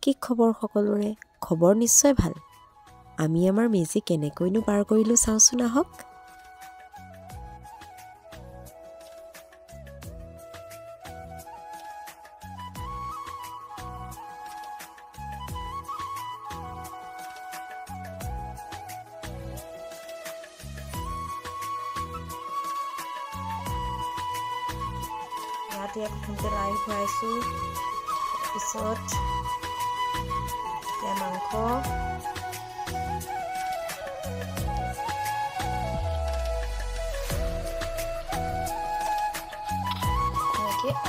কি খবৰ সকলোৰে? খবৰ নিশ্চয় ভাল। আমি আমাৰ মেজি কেনেকৈনো পাৰ কৰিলোঁ চাওঁচোন আহক। ইয়াতে প্ৰথমতে লাই খুৱাইছোঁ, তাৰপিছত মাংস,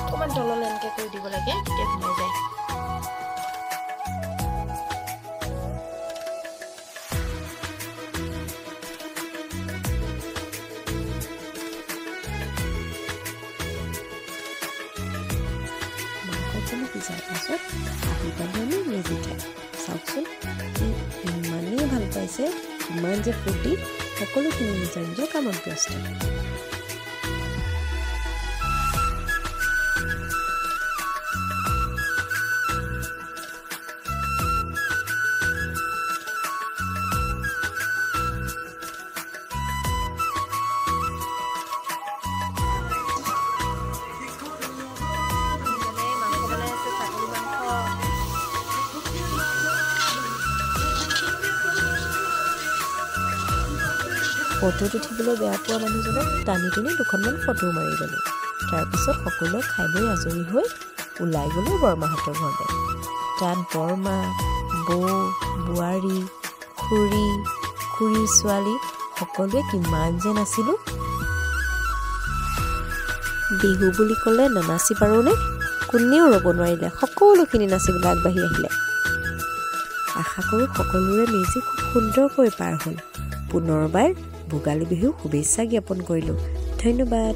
অকণমান তললৈ এনেকৈ কৰি দিব লাগে, তেতিয়া সোমাই যায়। মাংসখিনি সিজাৰ পাছত আহি পালে আমি মেজি খাই চাওকচোন, ইমানেই ভাল পাইছে, ইমান যে ফূৰ্তি, সকলোখিনি নিজৰ নিজৰ কামত ব্যস্ত। ফটোত উঠিবলৈ বেয়া পোৱা মানুহজনক টানি টানি দুখনমান ফটো মাৰি গ'লোঁ। তাৰপিছত সকলোৱে খাই বৈ আজৰি হৈ ওলাই গ'লোঁ বৰমাহঁতৰ ঘৰলৈ। তাত বৰমা, বৌ, বোৱাৰী, খুৰীৰ ছোৱালী সকলোৱে কিমান যে নাছিলোঁ। বিহু বুলি ক'লে নানাচি পাৰোঁনে? কোনেও ৰ'ব নোৱাৰিলে, সকলোখিনি নাচিবলৈ আগবাঢ়ি আহিলে। আশা কৰোঁ সকলোৰে মেজি খুব সুন্দৰকৈ পাৰ হ'ল। পুনৰবাৰ ভোগালী বিহু শুভেচ্ছা জ্ঞাপন কৰিলোঁ। ধন্যবাদ।